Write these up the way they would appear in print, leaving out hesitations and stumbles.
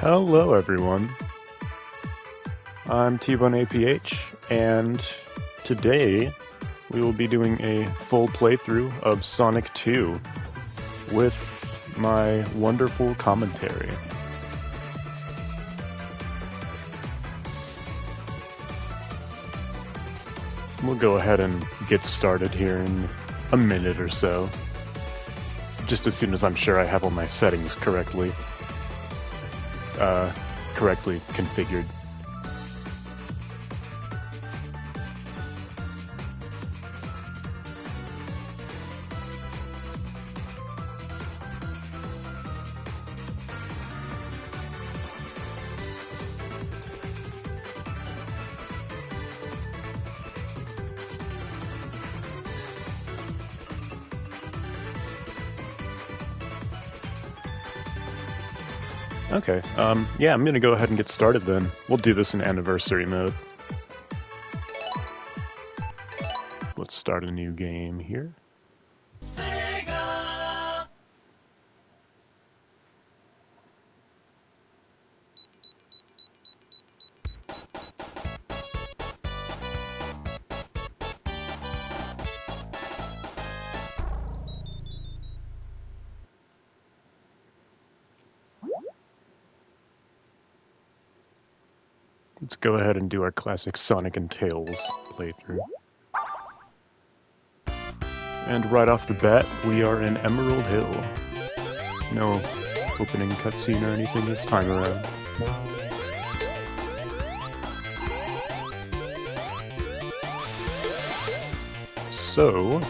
Hello everyone, I'm T1APH, and today we will be doing a full playthrough of Sonic 2 with my wonderful commentary. We'll go ahead and get started here in a minute or so, just as soon as I'm sure I have all my settings correctly configured. Okay, yeah, I'm gonna go ahead and get started then. We'll do this in anniversary mode. Let's start a new game here. Sega! Let's go ahead and do our classic Sonic and Tails playthrough. And right off the bat, we are in Emerald Hill. No opening cutscene or anything this time around. So,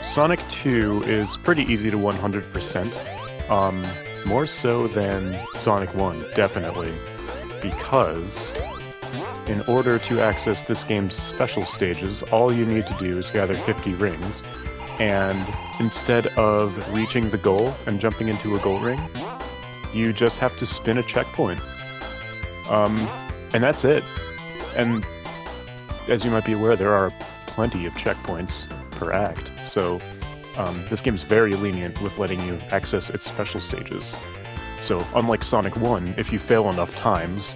Sonic 2 is pretty easy to 100%. More so than Sonic 1, definitely. Because in order to access this game's special stages, all you need to do is gather 50 rings, and instead of reaching the goal and jumping into a gold ring, you just have to spin a checkpoint. And that's it. And as you might be aware, there are plenty of checkpoints per act, so this game's very lenient with letting you access its special stages. So, unlike Sonic 1, if you fail enough times,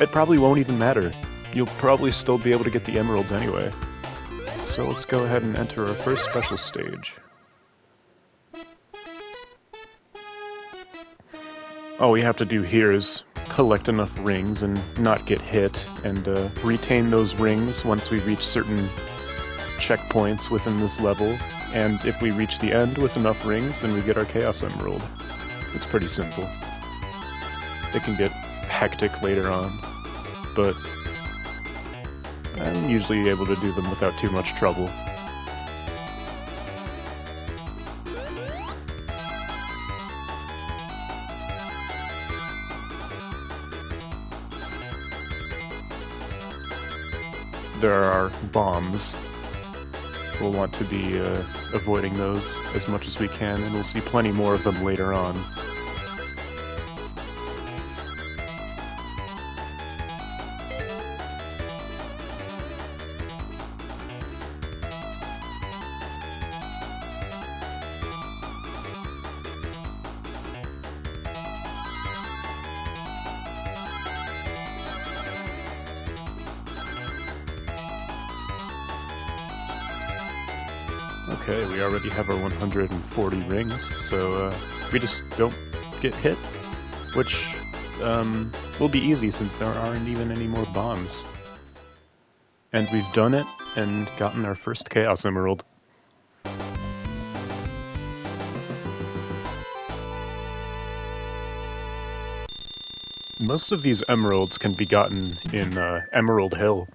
it probably won't even matter. You'll probably still be able to get the emeralds anyway. So let's go ahead and enter our first special stage. All we have to do here is collect enough rings and not get hit, and retain those rings once we reach certain checkpoints within this level. And if we reach the end with enough rings, then we get our Chaos Emerald. It's pretty simple. It can get hectic later on, but I'm usually able to do them without too much trouble. There are bombs. We'll want to be avoiding those as much as we can, and we'll see plenty more of them later on. Okay, we already have our 140 rings, so we just don't get hit, which will be easy since there aren't even any more bombs. And we've done it and gotten our first Chaos Emerald. Most of these emeralds can be gotten in Emerald Hill.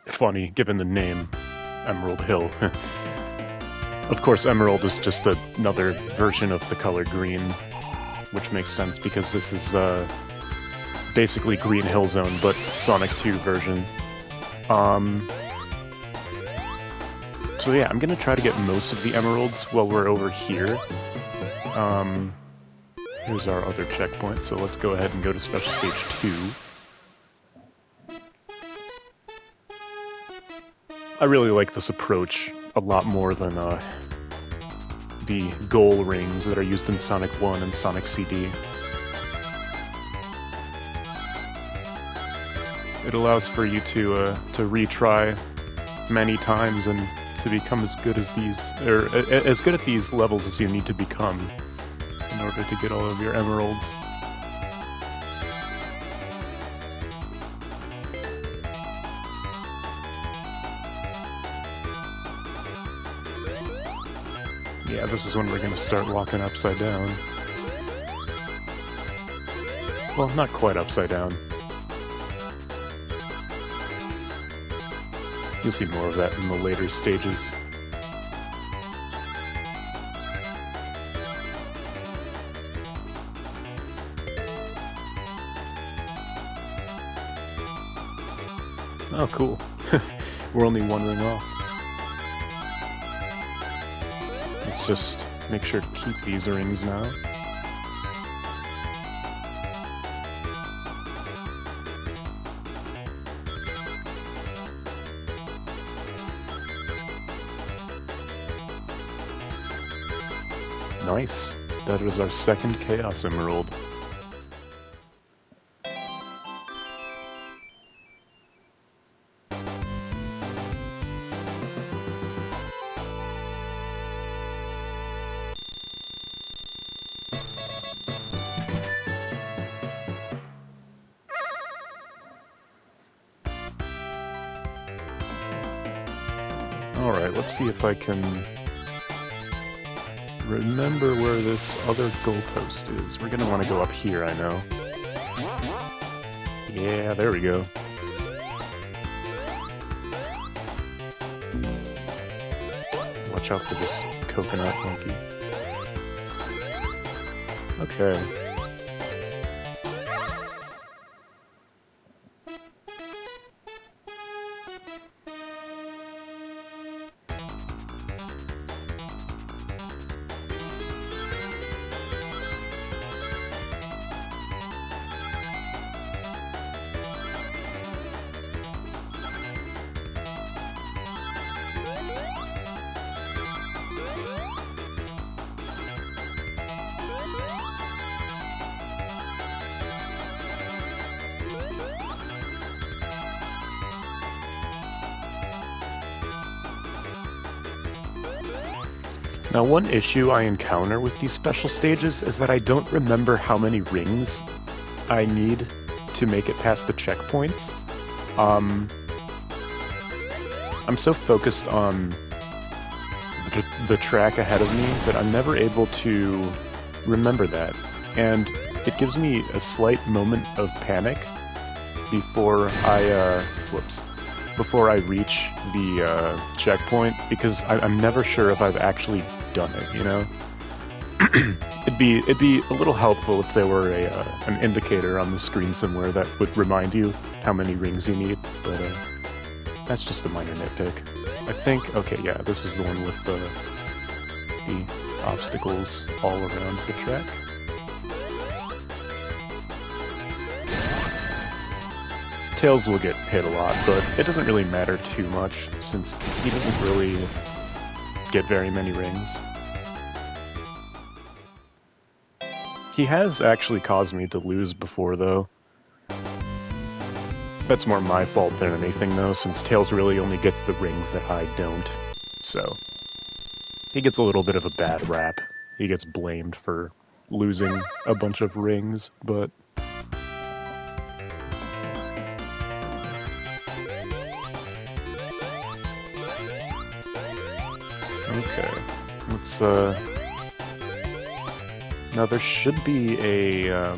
Funny, given the name. Emerald Hill. Of course, Emerald is just another version of the color green, which makes sense because this is basically Green Hill Zone, but Sonic 2 version. So yeah, I'm gonna try to get most of the emeralds while we're over here. Here's our other checkpoint, so let's go ahead and go to Special Stage 2. I really like this approach a lot more than the goal rings that are used in Sonic 1 and Sonic CD. It allows for you to retry many times and to become as good as these, or as good at these levels as you need to become in order to get all of your emeralds. Yeah, this is when we're gonna start walking upside down. Well, not quite upside down. You'll see more of that in the later stages. Oh, cool. We're only one ring off. Let's just make sure to keep these rings now. Nice. That is our second Chaos Emerald. Alright, let's see if I can remember where this other goalpost is. We're gonna want to go up here, I know. Yeah, there we go. Watch out for this coconut monkey. Okay. Now, one issue I encounter with these special stages is that I don't remember how many rings I need to make it past the checkpoints. I'm so focused on the track ahead of me that I'm never able to remember that. And it gives me a slight moment of panic before I reach the checkpoint, because I'm never sure if I've actually done it, you know? It'd be a little helpful if there were an indicator on the screen somewhere that would remind you how many rings you need, but that's just a minor nitpick. I think, okay, yeah, this is the one with the obstacles all around the track. Tails will get hit a lot, but it doesn't really matter too much since he doesn't really get very many rings. He has actually caused me to lose before, though. That's more my fault than anything, though, since Tails really only gets the rings that I don't. So, he gets a little bit of a bad rap. He gets blamed for losing a bunch of rings, but... Okay, let's, now there should be a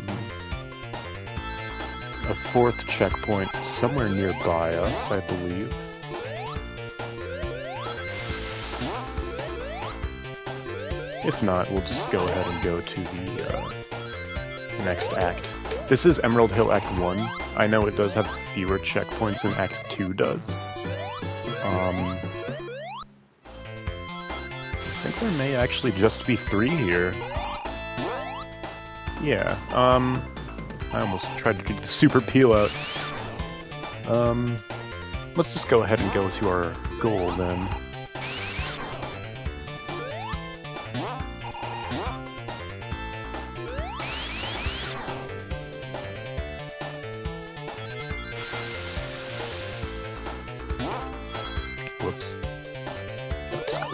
fourth checkpoint somewhere nearby us, I believe. If not, we'll just go ahead and go to the next act. This is Emerald Hill Act 1. I know it does have fewer checkpoints than Act 2 does. I think there may actually just be 3 here. Yeah, I almost tried to do the super peel out. Let's just go ahead and go to our goal then.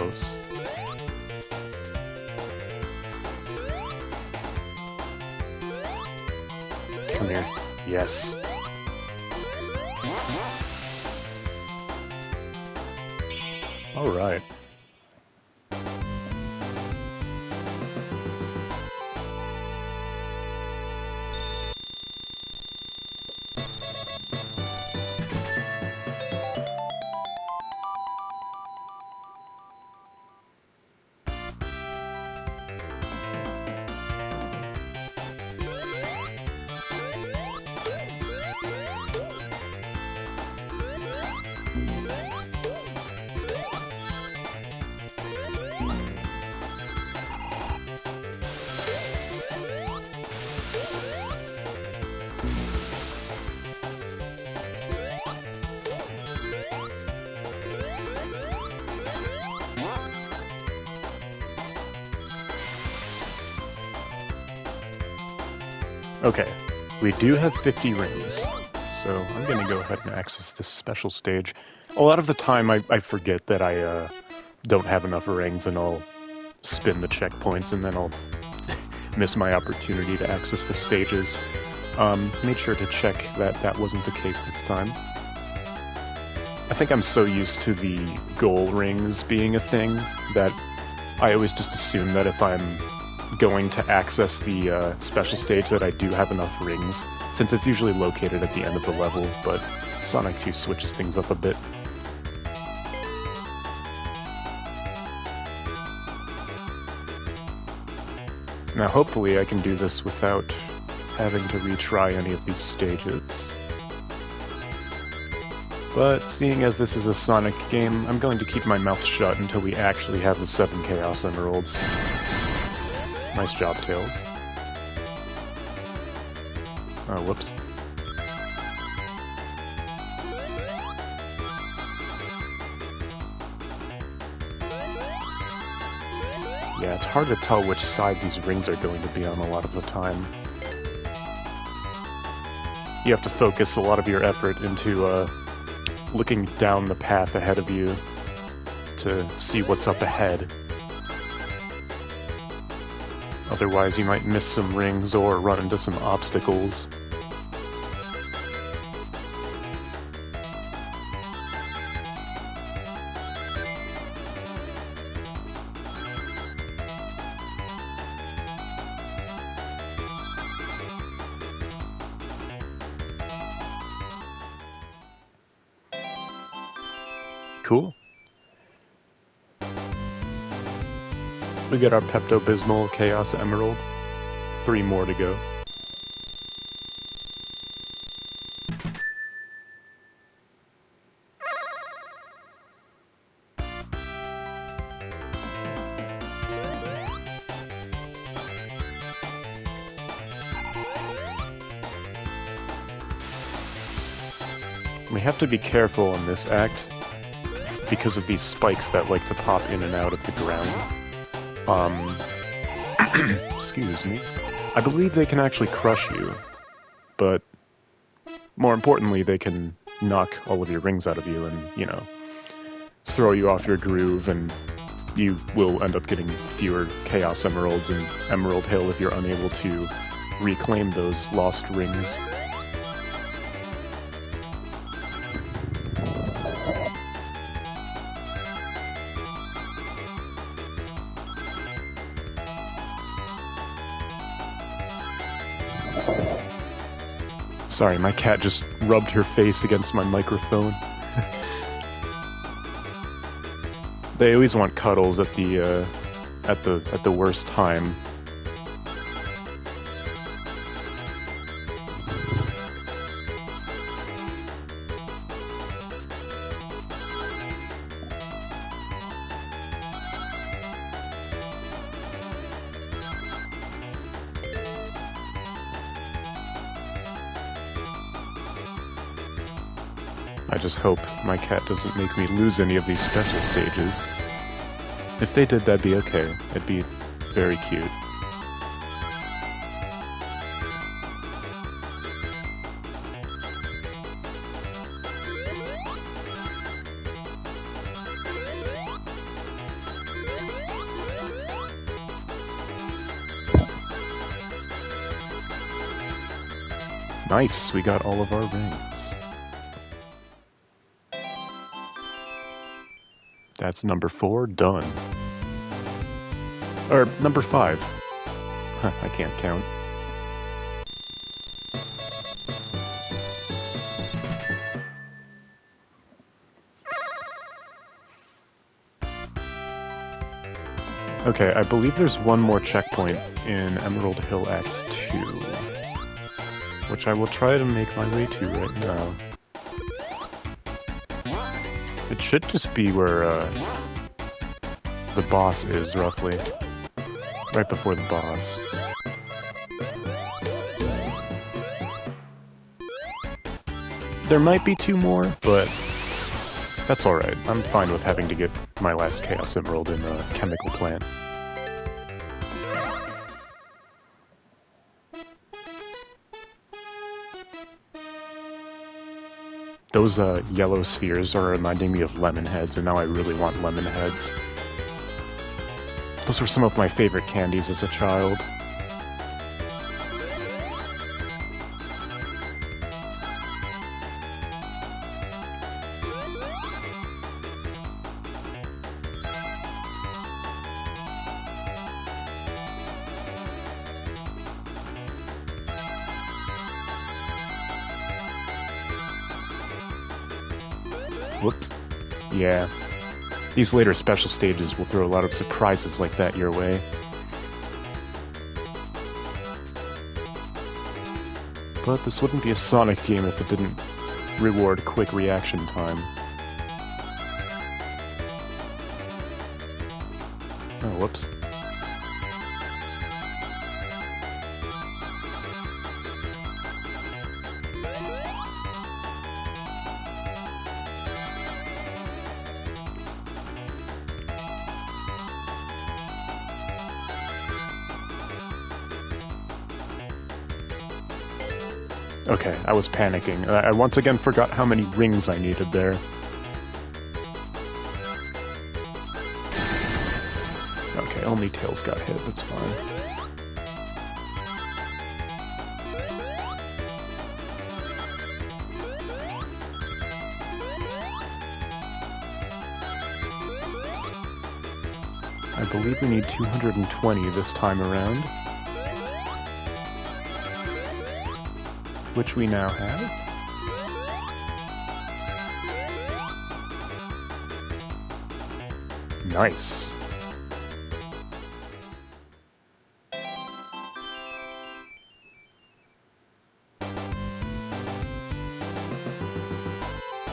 close. Come here. Yes. All right. Okay, we do have 50 rings, so I'm going to go ahead and access this special stage. A lot of the time I forget that I don't have enough rings, and I'll spin the checkpoints, and then I'll miss my opportunity to access the stages. Made sure to check that that wasn't the case this time. I think I'm so used to the goal rings being a thing that I always just assume that if I'm going to access the special stage that I do have enough rings, since it's usually located at the end of the level, but Sonic 2 switches things up a bit. Now hopefully I can do this without having to retry any of these stages. But seeing as this is a Sonic game, I'm going to keep my mouth shut until we actually have the 7 Chaos Emeralds. Nice job, Tails. Oh, whoops. Yeah, it's hard to tell which side these rings are going to be on a lot of the time. You have to focus a lot of your effort into looking down the path ahead of you to see what's up ahead. Otherwise, you might miss some rings or run into some obstacles. Cool. We get our Pepto-Bismol Chaos Emerald. 3 more to go. We have to be careful in this act because of these spikes that like to pop in and out of the ground. Excuse me. I believe they can actually crush you, but more importantly, they can knock all of your rings out of you and, you know, throw you off your groove, and you will end up getting fewer Chaos Emeralds and Emerald Hill if you're unable to reclaim those lost rings. Sorry, my cat just rubbed her face against my microphone. They always want cuddles at the worst time. I just hope my cat doesn't make me lose any of these special stages. If they did, that'd be okay. It'd be very cute. Nice, we got all of our rings. That's number 4, done. Or, number 5. I can't count. Okay, I believe there's one more checkpoint in Emerald Hill Act 2, which I will try to make my way to right now. It should just be where the boss is, roughly. Right before the boss. There might be 2 more, but that's alright. I'm fine with having to get my last Chaos Emerald in a chemical plant. Those yellow spheres are reminding me of lemon heads, and now I really want lemon heads. Those were some of my favorite candies as a child. Whoops. Yeah. These later special stages will throw a lot of surprises like that your way. But this wouldn't be a Sonic game if it didn't reward quick reaction time. Oh, whoops. Okay, I was panicking. I once again forgot how many rings I needed there. Okay, only Tails got hit, that's fine. I believe we need 220 this time around. Which we now have. Nice.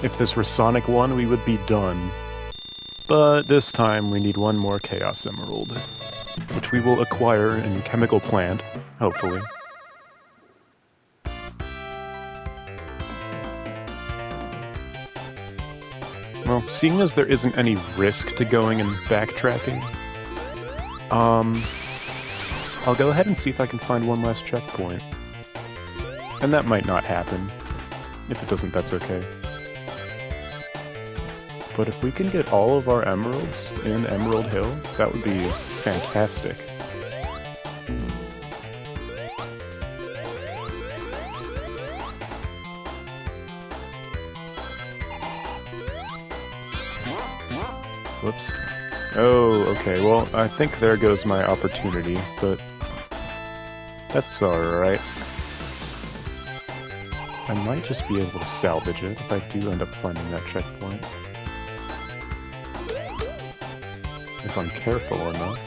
If this were Sonic 1, we would be done. But this time we need one more Chaos Emerald, which we will acquire in Chemical Plant, hopefully. Well, seeing as there isn't any risk to going and backtracking, I'll go ahead and see if I can find one last checkpoint. And that might not happen. If it doesn't, that's okay. But if we can get all of our emeralds in Emerald Hill, that would be fantastic. Whoops. Oh, okay, well, I think there goes my opportunity, but that's alright. I might just be able to salvage it if I do end up finding that checkpoint. If I'm careful enough.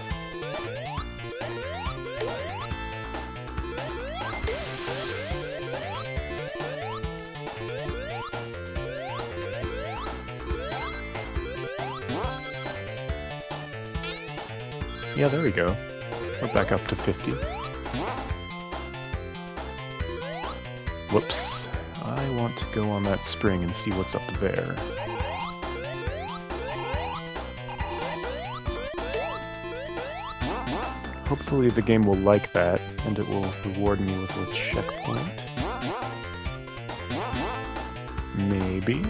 Yeah, there we go. We're back up to 50. Whoops. I want to go on that spring and see what's up there. Hopefully the game will like that, and it will reward me with a checkpoint. Maybe.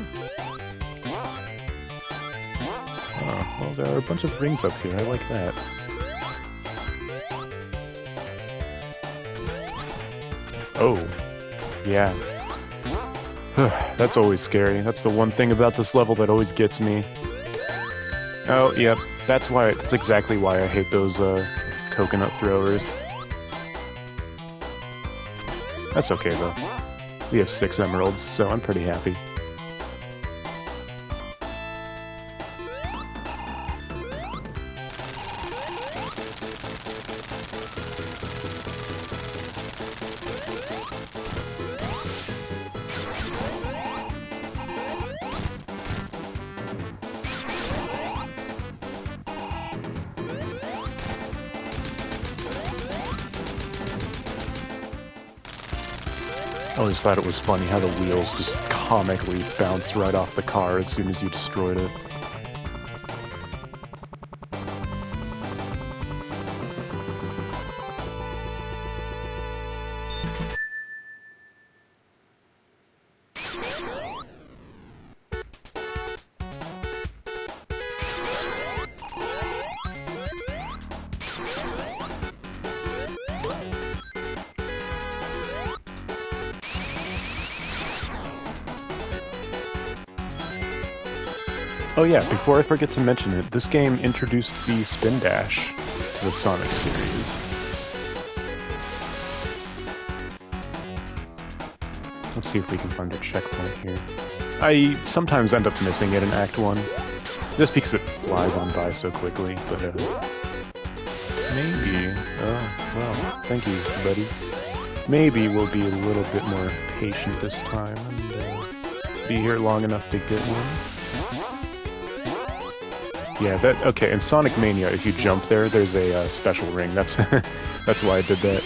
Oh, well, there are a bunch of rings up here. I like that. Oh, Yeah. That's always scary. That's the one thing about this level that always gets me. Oh, yep. That's exactly why I hate those, coconut throwers. That's okay, though. We have 6 emeralds, so I'm pretty happy. I always thought it was funny how the wheels just comically bounced right off the car as soon as you destroyed it. Oh yeah, before I forget to mention it, this game introduced the Spin Dash to the Sonic series. Let's see if we can find a checkpoint here. I sometimes end up missing it in Act 1, just because it flies on by so quickly, but maybe... Oh, well, thank you, buddy. Maybe we'll be a little bit more patient this time and be here long enough to get one. Yeah, okay, in Sonic Mania, if you jump there, there's a special ring. That's that's why I did that.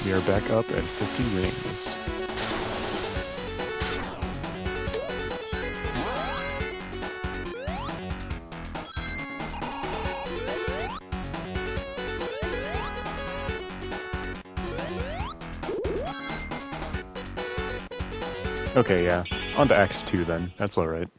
We are back up at 50 rings. Okay, yeah. On to Act 2 then. That's alright.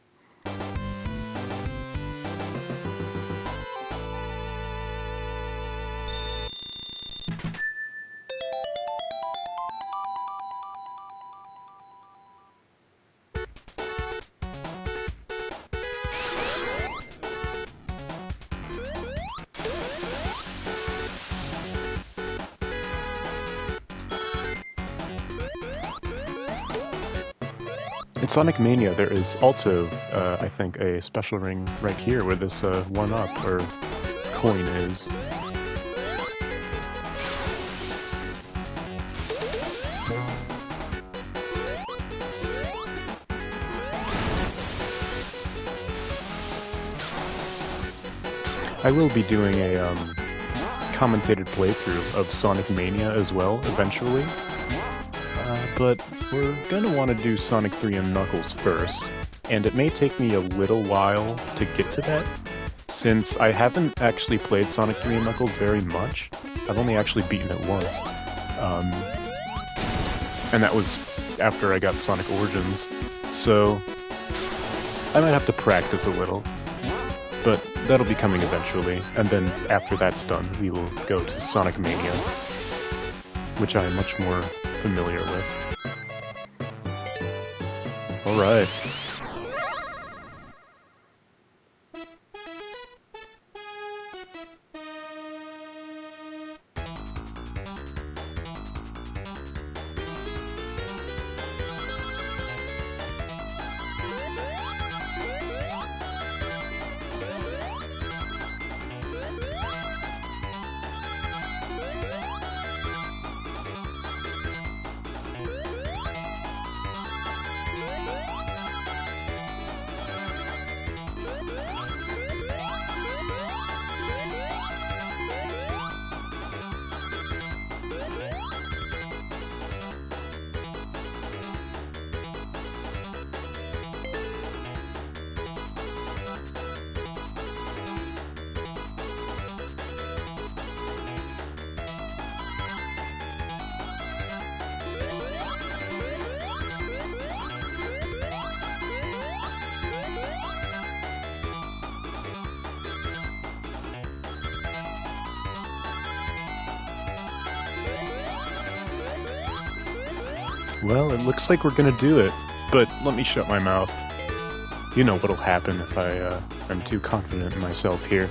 In Sonic Mania, there is also, I think, a special ring right here where this 1-up, or coin is. I will be doing a commentated playthrough of Sonic Mania as well, eventually. But we're gonna want to do Sonic 3 and Knuckles first, and it may take me a little while to get to that, since I haven't actually played Sonic 3 and Knuckles very much. I've only actually beaten it once. And that was after I got Sonic Origins, so I might have to practice a little. But that'll be coming eventually, and then after that's done, we will go to Sonic Mania, which I am much more familiar with. Alright. Well, it looks like we're gonna do it, but let me shut my mouth. You know what'll happen if I'm too confident in myself here.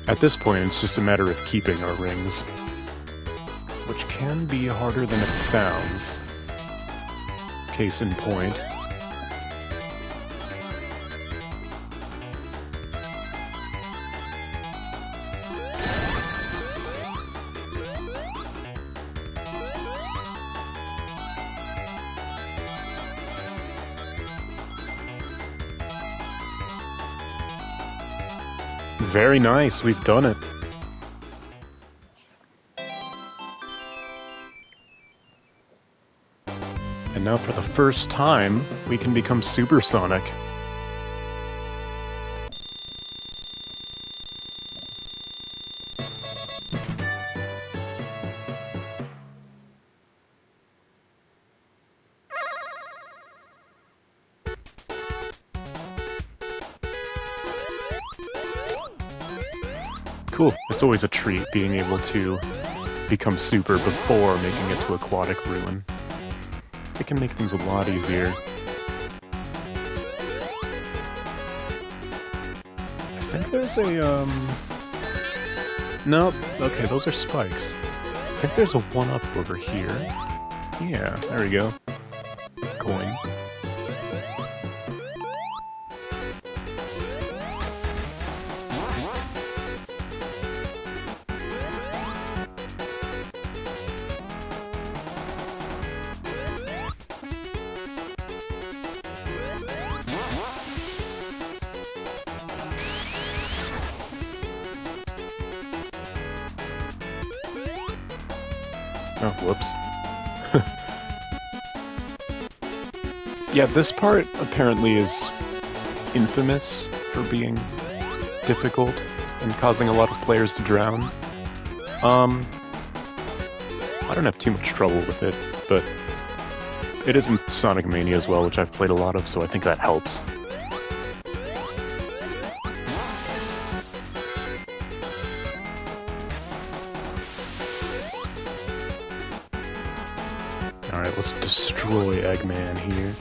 At this point, it's just a matter of keeping our rings, which can be harder than it sounds. Case in point. Very nice, we've done it. And now for the first time, we can become supersonic. Cool. It's always a treat being able to become super before making it to Aquatic Ruin. It can make things a lot easier. I think there's a, Nope. Okay, those are spikes. I think there's a one-up over here. Yeah, there we go. Coin. Oh, whoops. Yeah, this part apparently is infamous for being difficult and causing a lot of players to drown. I don't have too much trouble with it, but it is in Sonic Mania as well, which I've played a lot of, so I think that helps. Alright, let's destroy Eggman here.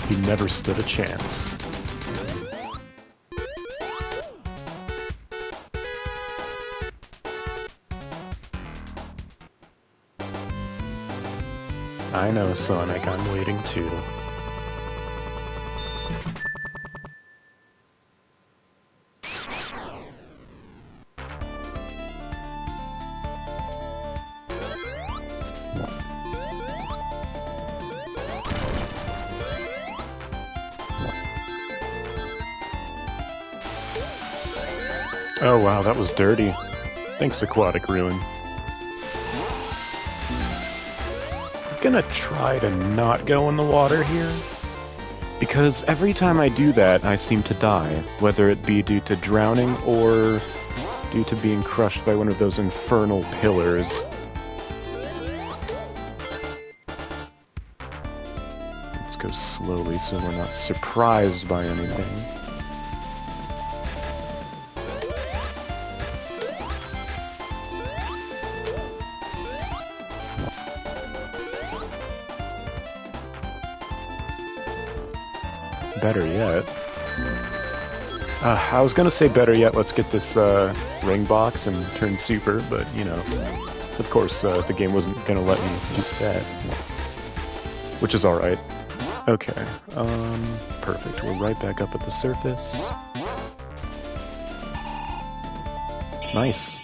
He never stood a chance. I know, Sonic, I'm waiting too. Oh wow, that was dirty. Thanks, Aquatic Ruin. I'm gonna try to not go in the water here, because every time I do that, I seem to die, whether it be due to drowning or due to being crushed by one of those infernal pillars. Let's go slowly so we're not surprised by anything. Better yet. I was gonna say better yet, let's get this ring box and turn super, but you know, of course the game wasn't gonna let me do that. Which is alright. Okay, perfect. We're right back up at the surface. Nice.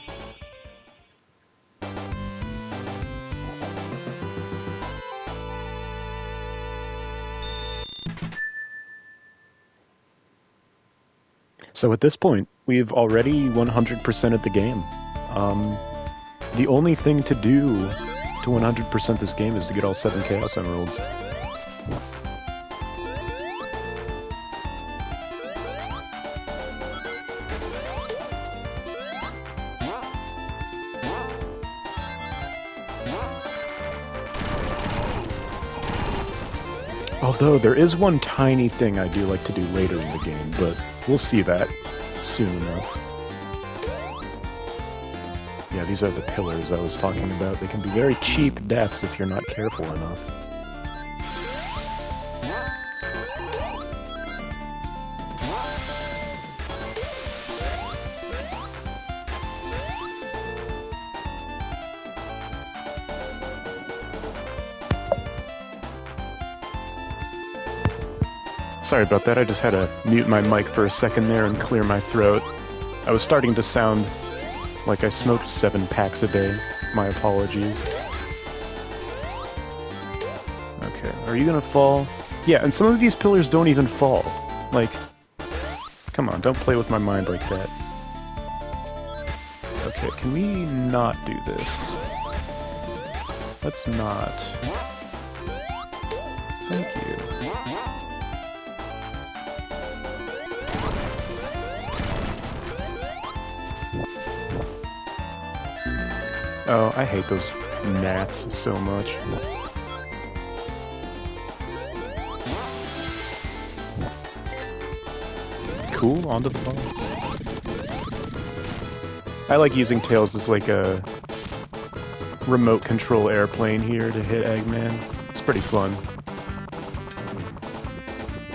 So at this point, we've already 100%ed the game. The only thing to do to 100% this game is to get all 7 Chaos Emeralds. Although there is one tiny thing I do like to do later in the game, but we'll see that soon enough. Yeah, these are the pillars I was talking about. They can be very cheap deaths if you're not careful enough. Sorry about that, I just had to mute my mic for a second there and clear my throat. I was starting to sound like I smoked 7 packs a day. My apologies. Okay, are you gonna fall? Yeah, and some of these pillars don't even fall. Like, come on, don't play with my mind like that. Okay, can we not do this? Let's not. Thank you. Oh, I hate those gnats so much. Cool, on to the boss. I like using Tails as like a remote control airplane here to hit Eggman. It's pretty fun.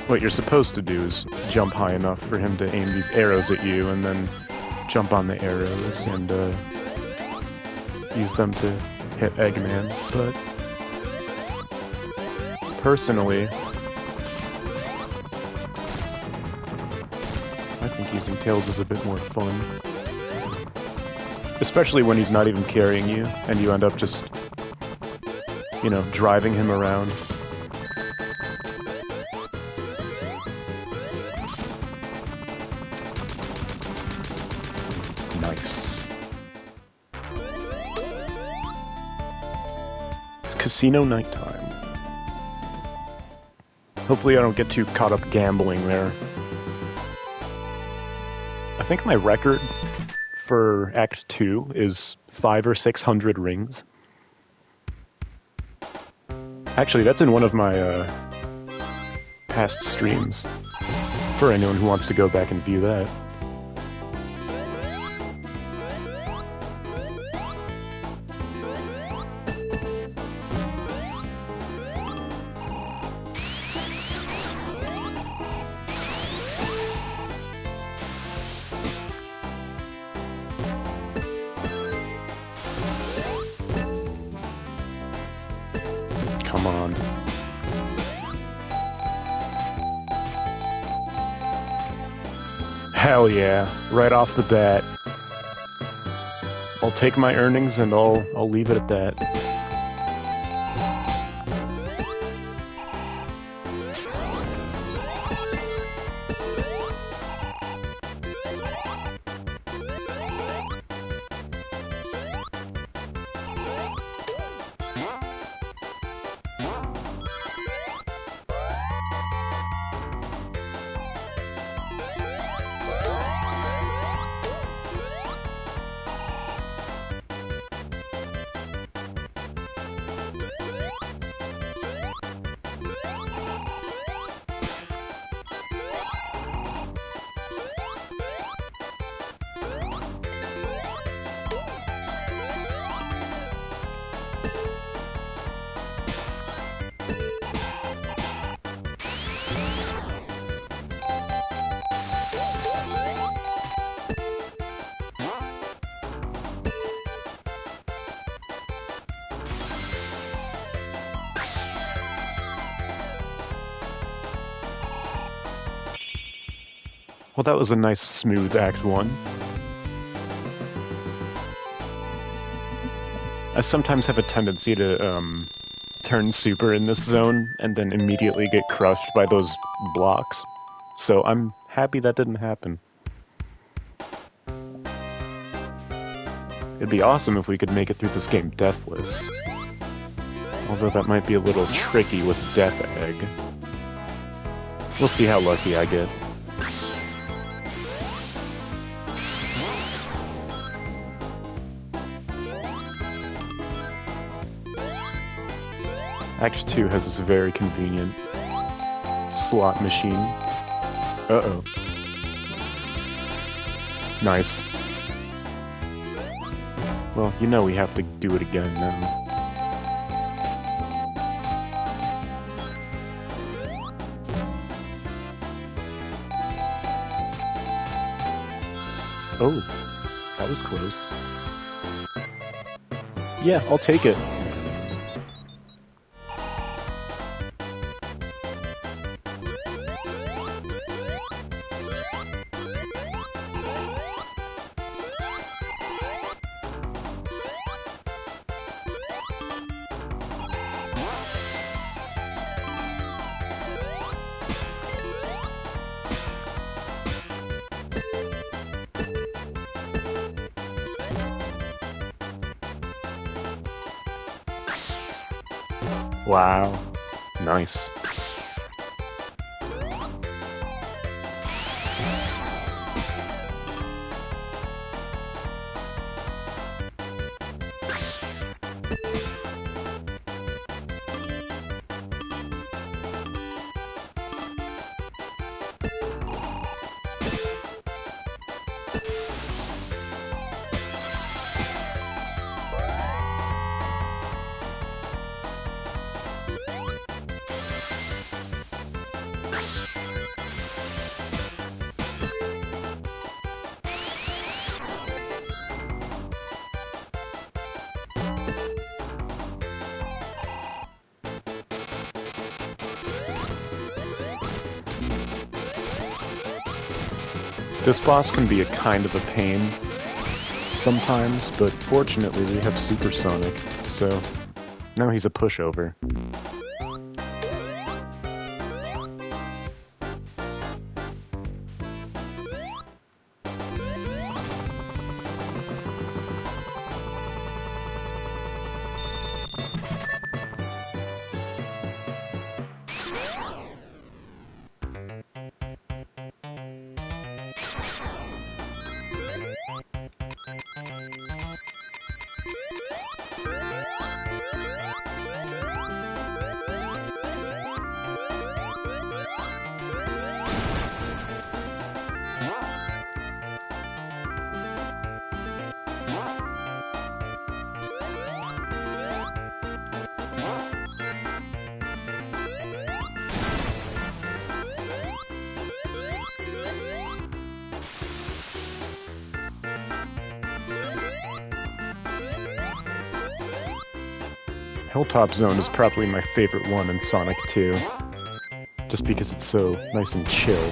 What you're supposed to do is jump high enough for him to aim these arrows at you and then jump on the arrows and use them to hit Eggman, but personally, I think using Tails is a bit more fun. Especially when he's not even carrying you, and you end up just, you know, driving him around. Nice. Casino nighttime. Hopefully I don't get too caught up gambling there. I think my record for Act 2 is 500 or 600 rings. Actually, that's in one of my past streams, for anyone who wants to go back and view that. Come on. Hell yeah, right off the bat. I'll take my earnings and I'll leave it at that. Well, that was a nice, smooth Act 1. I sometimes have a tendency to turn super in this zone and then immediately get crushed by those blocks. So I'm happy that didn't happen. It'd be awesome if we could make it through this game deathless. Although that might be a little tricky with Death Egg. We'll see how lucky I get. Act 2 has this very convenient slot machine. Uh-oh. Nice. Well, you know we have to do it again now. Oh, that was close. Yeah, I'll take it. Wow. Nice. This boss can be a kind of a pain sometimes, but fortunately we have Super Sonic, so now he's a pushover. Hilltop Zone is probably my favorite one in Sonic 2, just because it's so nice and chill.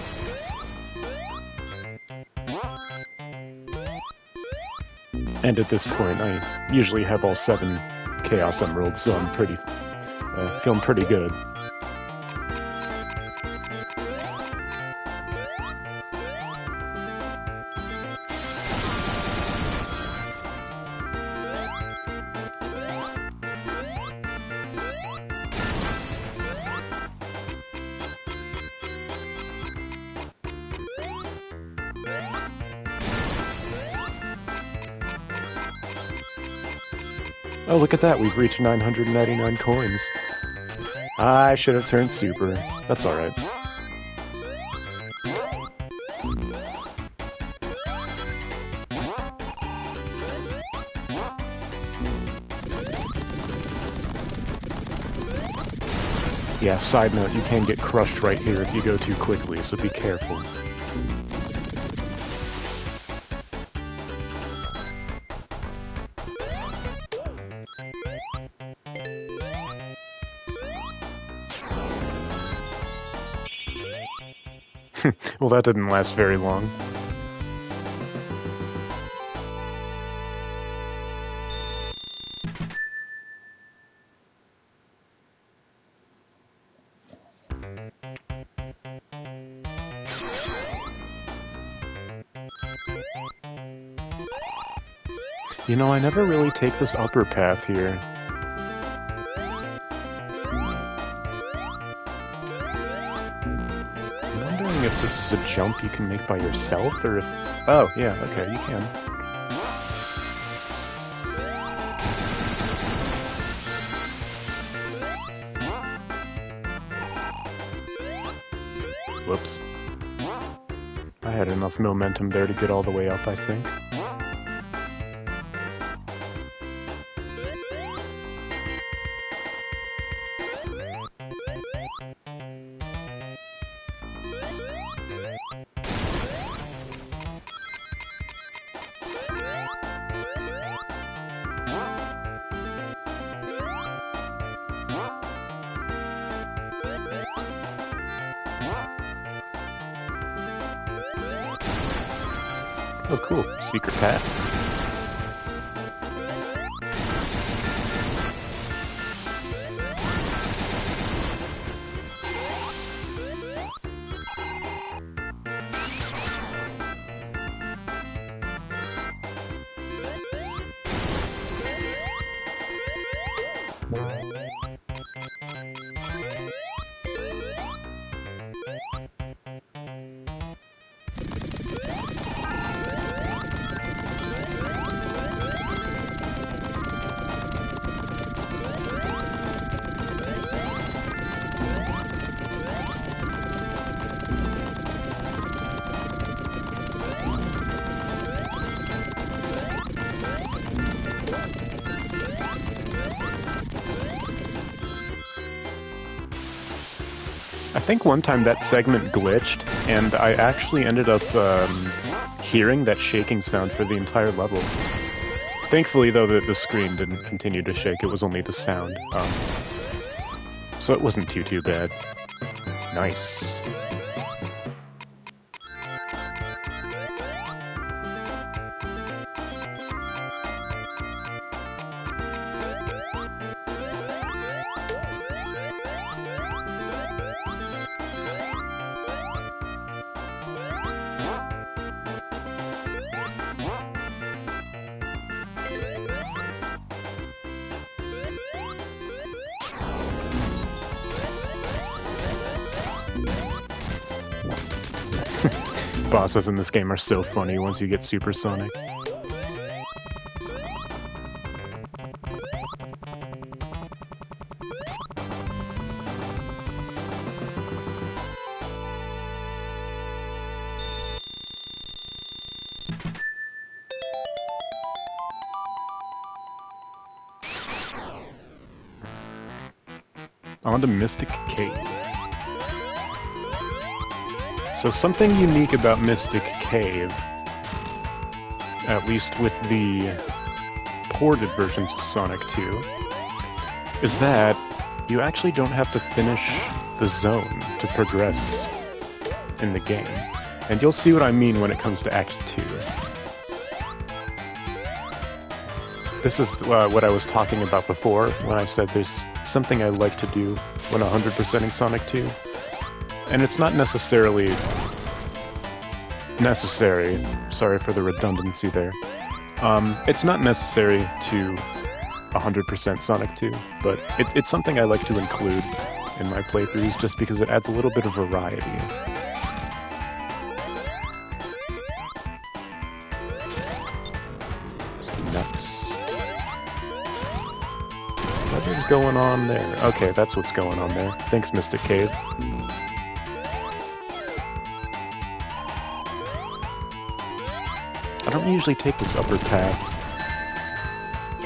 And at this point, I usually have all 7 Chaos Emeralds, so I'm feeling pretty good. Oh, look at that, we've reached 999 coins. I should have turned Super. That's alright. Yeah, side note, you can get crushed right here if you go too quickly, so be careful. Well, that didn't last very long. You know, I never really take this upper path here. I'm wondering if this is a jump you can make by yourself, or if... Oh, yeah, okay, you can. Whoops. I had enough momentum there to get all the way up, I think. Oh, cool. Secret path. I think one time that segment glitched, and I actually ended up hearing that shaking sound for the entire level. Thankfully, though, the screen didn't continue to shake, it was only the sound. So it wasn't too bad. Nice. Bosses in this game are so funny once you get supersonic. On to Mystic Cave. So something unique about Mystic Cave, at least with the ported versions of Sonic 2, is that you actually don't have to finish the zone to progress in the game. And you'll see what I mean when it comes to Act 2. This is what I was talking about before when I said there's something I like to do when 100%ing Sonic 2. And it's not necessarily necessary, sorry for the redundancy there, it's not necessary to 100% Sonic 2, but it's something I like to include in my playthroughs just because it adds a little bit of variety. Nuts. What is going on there? Okay, that's what's going on there. Thanks, Mystic Cave. I don't usually take this upper path,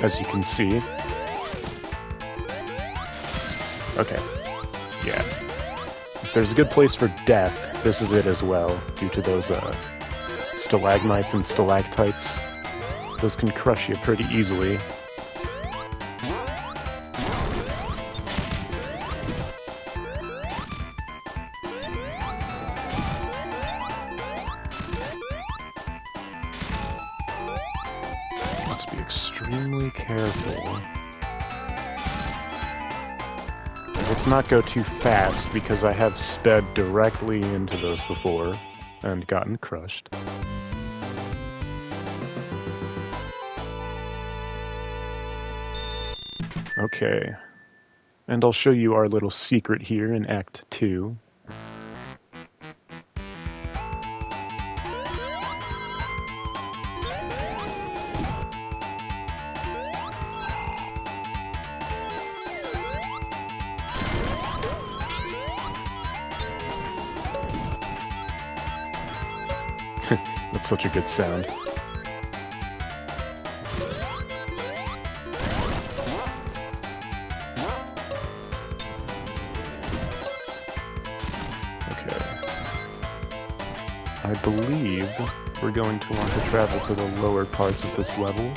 as you can see. Okay, yeah. If there's a good place for death, this is it as well, due to those stalagmites and stalactites. Those can crush you pretty easily. Must be extremely careful. Let's not go too fast, because I have sped directly into those before and gotten crushed. Okay, and I'll show you our little secret here in Act 2. That's such a good sound. Okay. I believe we're going to want to travel to the lower parts of this level.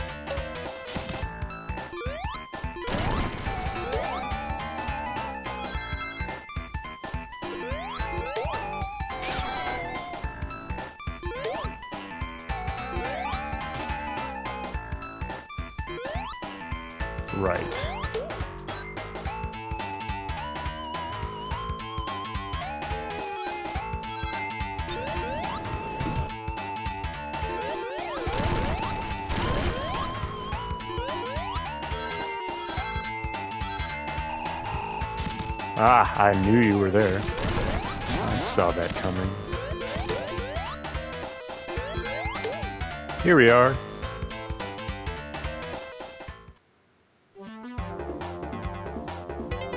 Right. Ah, I knew you were there. I saw that coming. Here we are.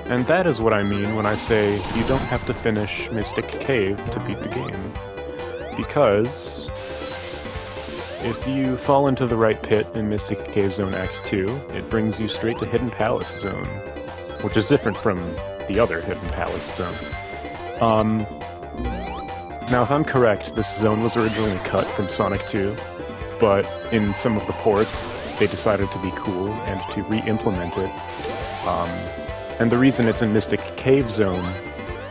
And that is what I mean when I say you don't have to finish Mystic Cave to beat the game. Because if you fall into the right pit in Mystic Cave Zone Act 2, it brings you straight to Hidden Palace Zone, which is different from the other Hidden Palace Zone. Now if I'm correct, this zone was originally cut from Sonic 2, but in some of the ports, they decided to be cool and to re-implement it. And the reason it's in Mystic Cave Zone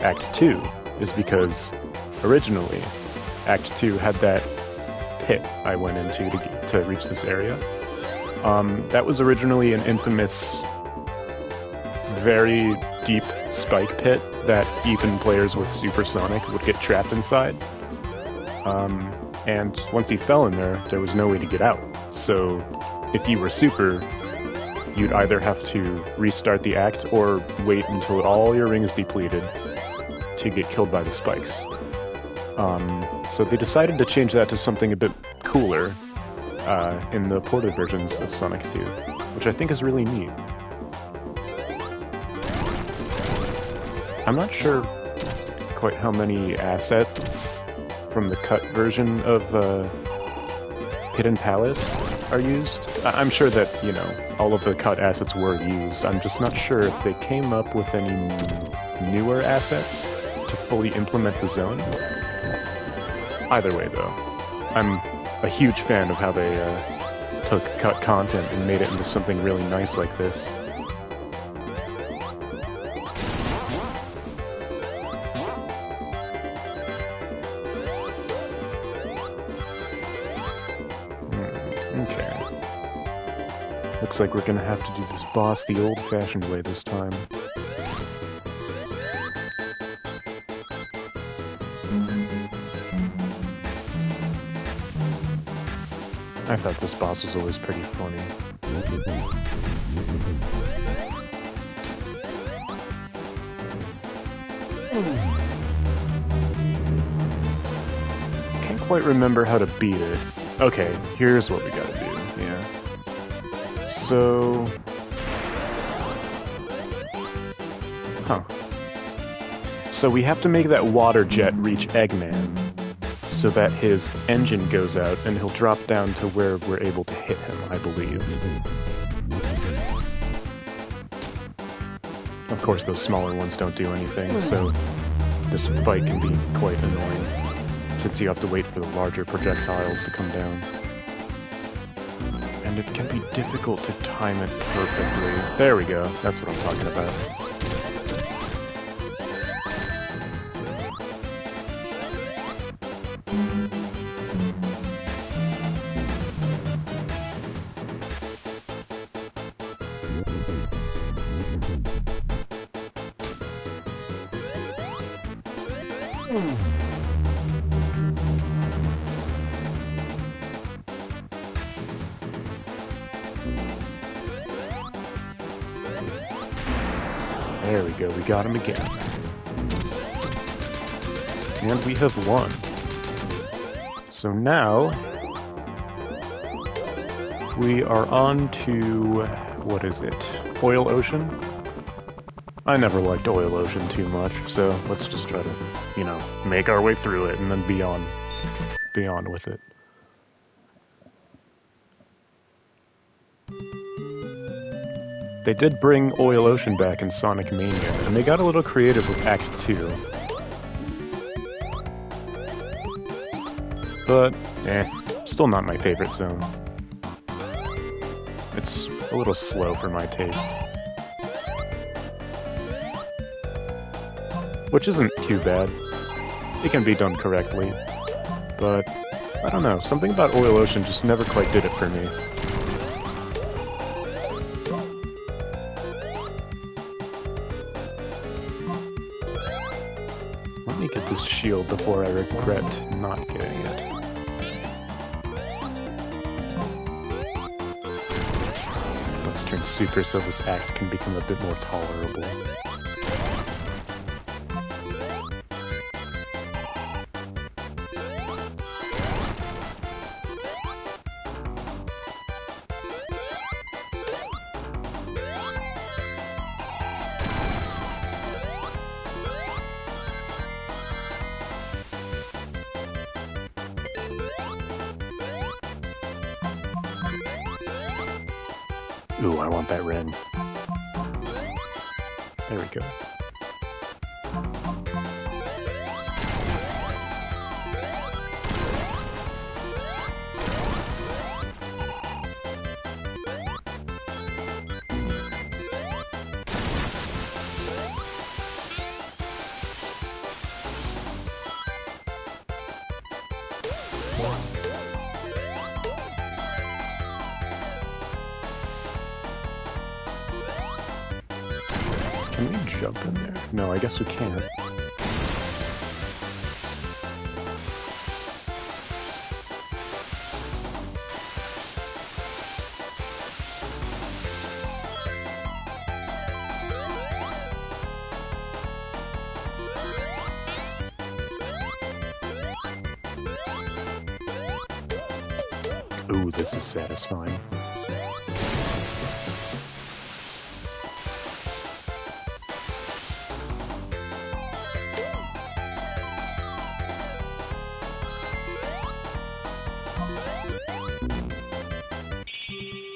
Act 2 is because originally Act 2 had that pit I went into to reach this area. That was originally an infamous, very deep spike pit that even players with Supersonic would get trapped inside. And once you fell in there, there was no way to get out. So if you were Super, you'd either have to restart the act or wait until all your rings depleted to get killed by the spikes. So they decided to change that to something a bit cooler in the ported versions of Sonic 2, which I think is really neat. I'm not sure quite how many assets from the cut version of Hidden Palace are used. I'm sure that, you know, all of the cut assets were used. I'm just not sure if they came up with any newer assets to fully implement the zone. Either way, though, I'm a huge fan of how they took cut content and made it into something really nice like this. Okay. Looks like we're gonna have to do this boss the old-fashioned way this time. I thought this boss was always pretty funny. Can't quite remember how to beat it. Okay, here's what we gotta do, yeah. So... Huh. So we have to make that water jet reach Eggman, so that his engine goes out and he'll drop down to where we're able to hit him, I believe. Of course, those smaller ones don't do anything, so this fight can be quite annoying, since you have to wait for the larger projectiles to come down. And it can be difficult to time it perfectly. There we go, that's what I'm talking about. There we go, we got him again. And we have won. So now, we are on to, what is it, Oil Ocean? I never liked Oil Ocean too much, so let's just try to, you know, make our way through it and then be on with it. They did bring Oil Ocean back in Sonic Mania, and they got a little creative with Act 2. But, still not my favorite zone. It's a little slow for my taste. Which isn't too bad. It can be done correctly. But, I don't know, something about Oil Ocean just never quite did it for me. Let me get this shield before I regret not getting it. Let's turn super so this act can become a bit more tolerable. Ooh, I want that ring. There we go. Can we jump in there? No, I guess we can't. Ooh, this is satisfying.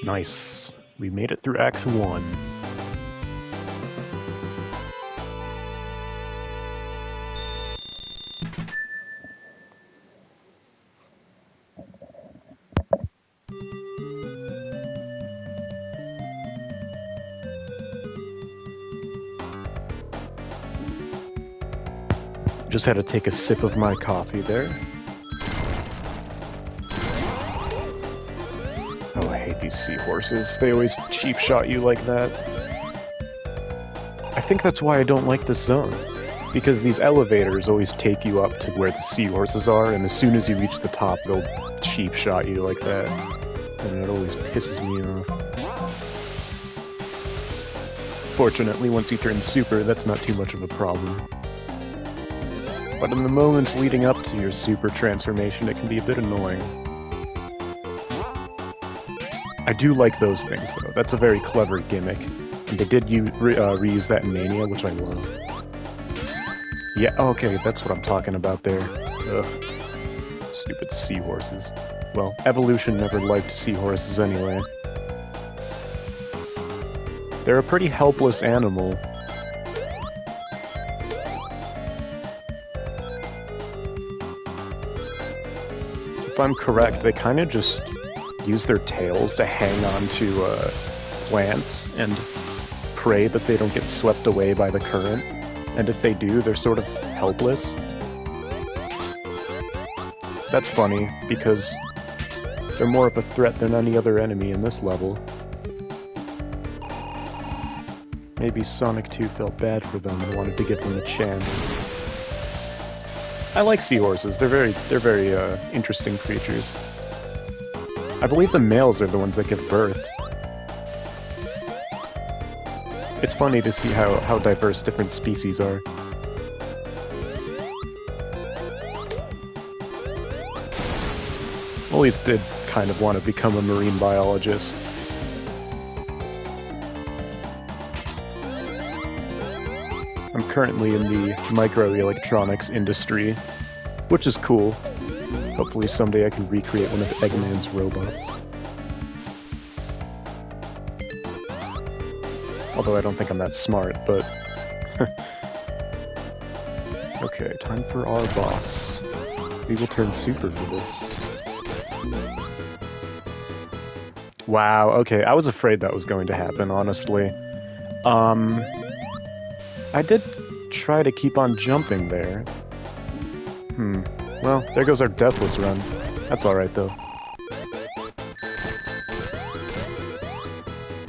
Nice. We made it through Act 1. Just had to take a sip of my coffee there. Oh, I hate these seahorses. They always cheap shot you like that. I think that's why I don't like this zone. Because these elevators always take you up to where the seahorses are, and as soon as you reach the top, they'll cheap shot you like that. And it always pisses me off. Fortunately, once you turn super, that's not too much of a problem. But in the moments leading up to your super transformation, it can be a bit annoying. I do like those things, though. That's a very clever gimmick. And they did reuse that in Mania, which I love. Yeah, okay, that's what I'm talking about there. Ugh. Stupid seahorses. Well, Evolution never liked seahorses anyway. They're a pretty helpless animal. If I'm correct, they kind of just use their tails to hang on to plants and pray that they don't get swept away by the current. And if they do, they're sort of helpless. That's funny, because they're more of a threat than any other enemy in this level. Maybe Sonic 2 felt bad for them and wanted to give them a chance. I like seahorses. They're very interesting creatures. I believe the males are the ones that give birth. It's funny to see how diverse different species are. Always did kind of want to become a marine biologist. I'm currently in the microelectronics industry, which is cool. Hopefully someday I can recreate one of Eggman's robots. Although I don't think I'm that smart, but... Okay, time for our boss. We will turn super for this. Wow, okay, I was afraid that was going to happen, honestly. I did try to keep on jumping there. Well, there goes our Deathless run. That's alright, though.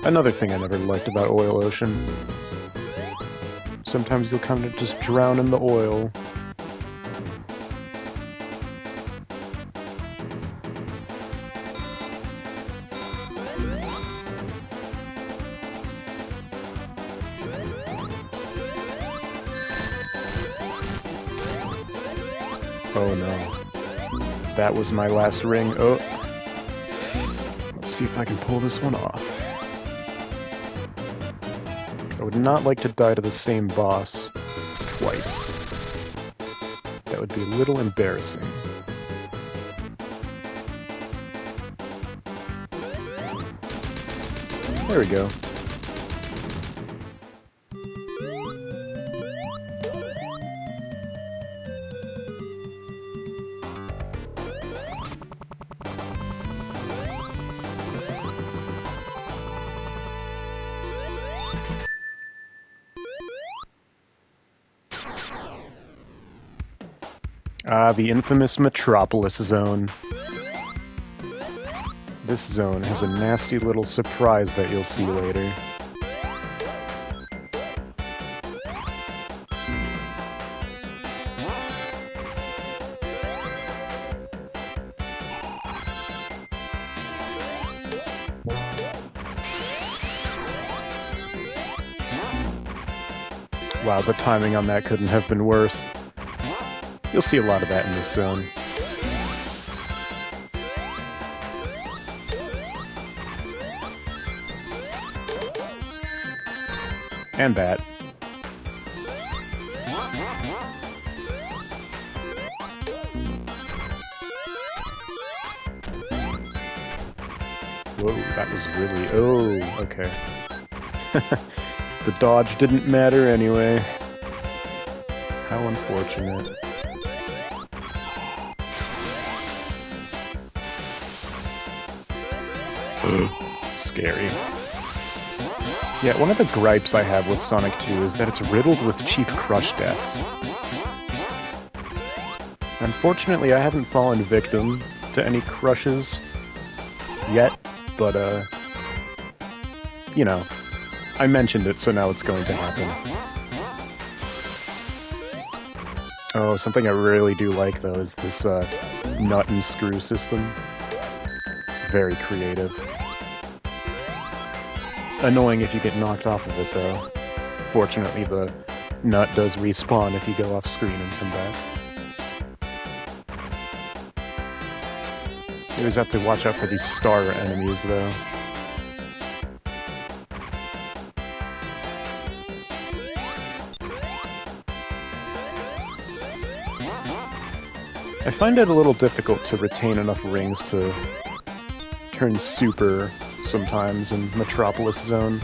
Another thing I never liked about Oil Ocean. Sometimes you'll kind of just drown in the oil. Oh no. That was my last ring. Oh. Let's see if I can pull this one off. I would not like to die to the same boss twice. That would be a little embarrassing. There we go. The infamous Metropolis Zone. This zone has a nasty little surprise that you'll see later. Wow, the timing on that couldn't have been worse. You'll see a lot of that in this zone. And that. Whoa, that was really... Oh, okay. The dodge didn't matter anyway. How unfortunate. Scary. Yeah, one of the gripes I have with Sonic 2 is that it's riddled with cheap crush deaths. Unfortunately, I haven't fallen victim to any crushes yet, but, you know, I mentioned it, so now it's going to happen. Oh, something I really do like, though, is this, nut and screw system. Very creative. Annoying if you get knocked off of it, though. Fortunately, the nut does respawn if you go off screen and come back. You always have to watch out for these star enemies, though. I find it a little difficult to retain enough rings to turn super sometimes in Metropolis Zone.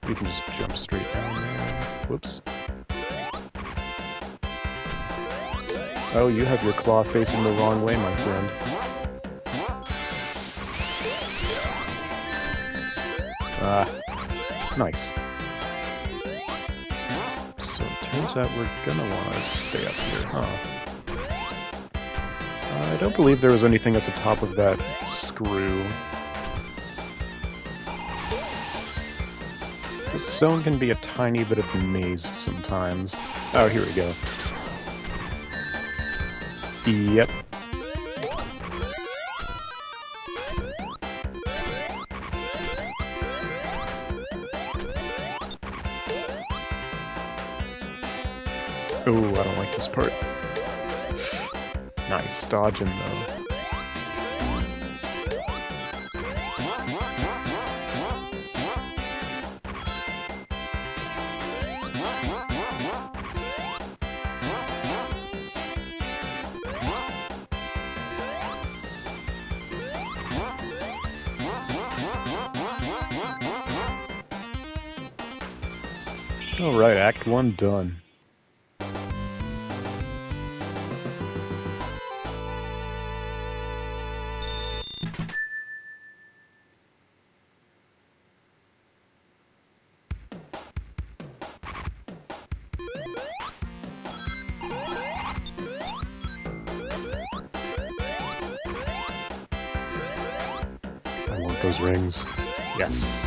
We can just jump straight down there. Whoops. Oh, you have your claw facing the wrong way, my friend. Nice. So it turns out we're gonna want to stay up here, huh? I don't believe there was anything at the top of that screw. This zone can be a tiny bit of a maze sometimes. Oh, here we go. Yep. Ooh, I don't like this part. Nice dodging, though. Alright, Act 1 done. I want those rings. Yes.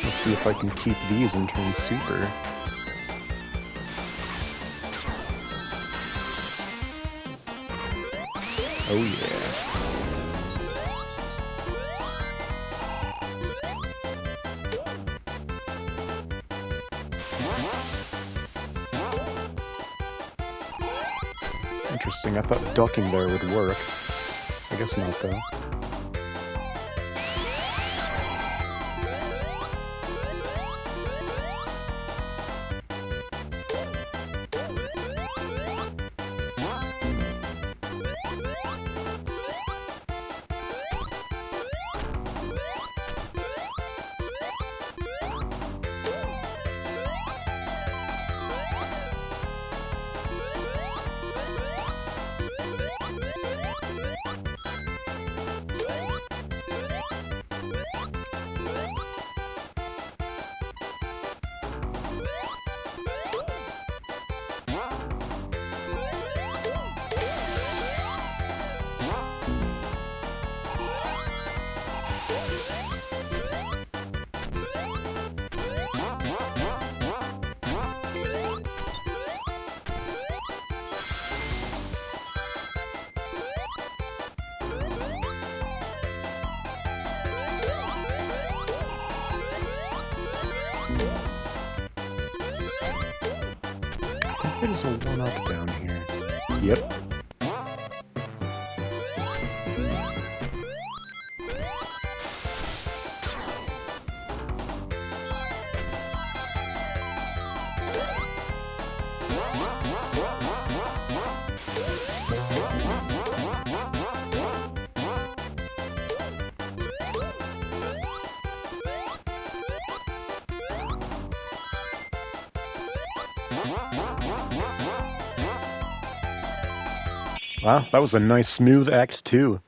Let's see if I can keep these and turn super. Oh yeah. Interesting, I thought ducking there would work. I guess not, though. There's a 1-up down here. Yep. Wow, that was a nice smooth Act 2.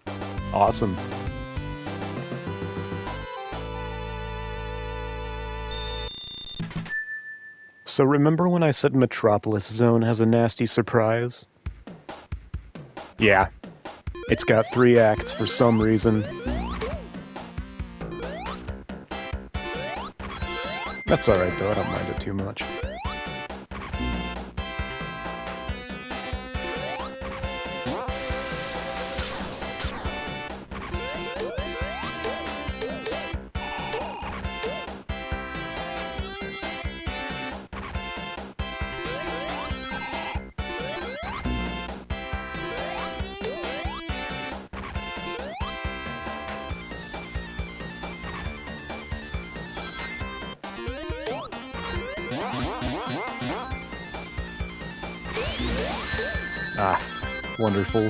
Awesome. So remember when I said Metropolis Zone has a nasty surprise? Yeah. It's got 3 acts for some reason. That's alright though, I don't mind it too much. Ah, wonderful.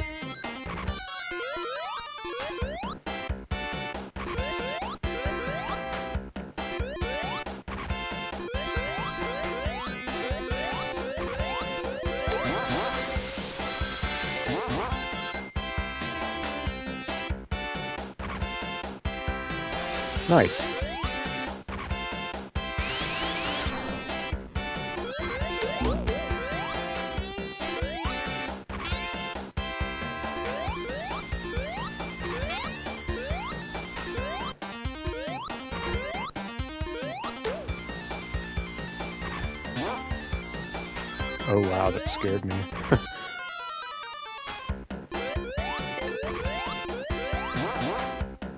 Nice. Oh wow, that scared me.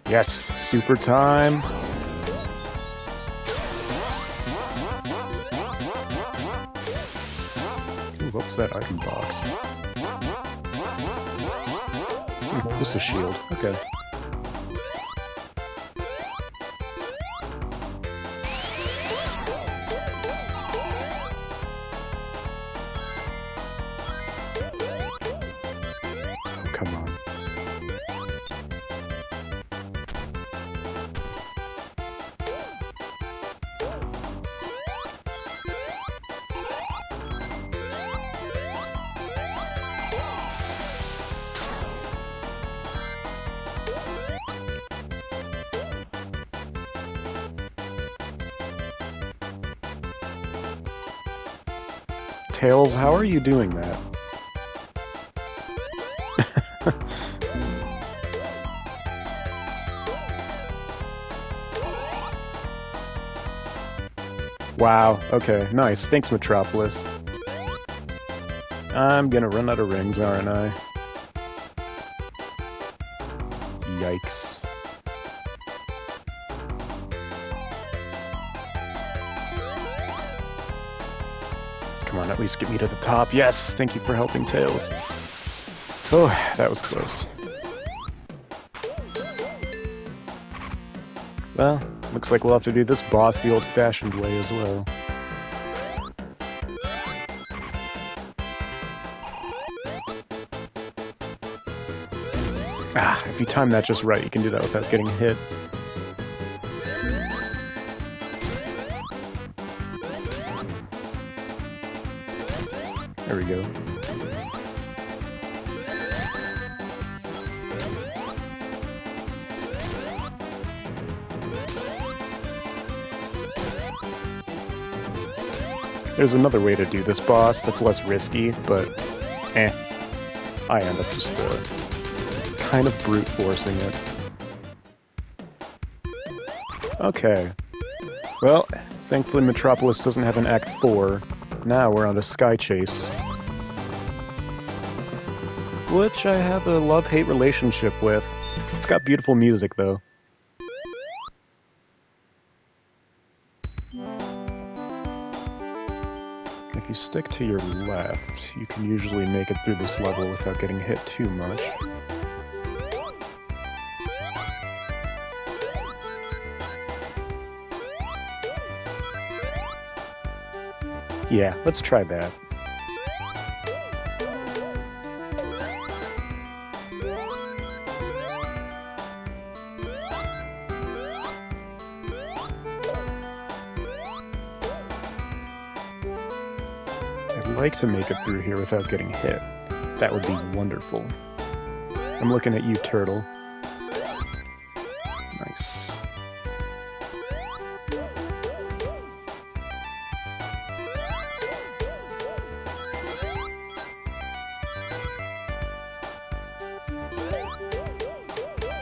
Yes, super time. Ooh, what was that item box? Just a shield. Okay. Tails, how are you doing that? Wow, okay, nice. Thanks, Metropolis. I'm gonna run out of rings, aren't I? Yikes. Come on, at least get me to the top. Yes! Thank you for helping, Tails. Oh, that was close. Well, looks like we'll have to do this boss the old-fashioned way as well. Ah, if you time that just right, you can do that without getting hit. There we go. There's another way to do this boss that's less risky, but I end up just kind of brute forcing it. Okay. Well, thankfully Metropolis doesn't have an Act 4. Now we're on to Sky Chase. Which I have a love-hate relationship with. It's got beautiful music, though. If you stick to your left, you can usually make it through this level without getting hit too much. Yeah, let's try that. I'd like to make it through here without getting hit. That would be wonderful. I'm looking at you, Turtle. Nice.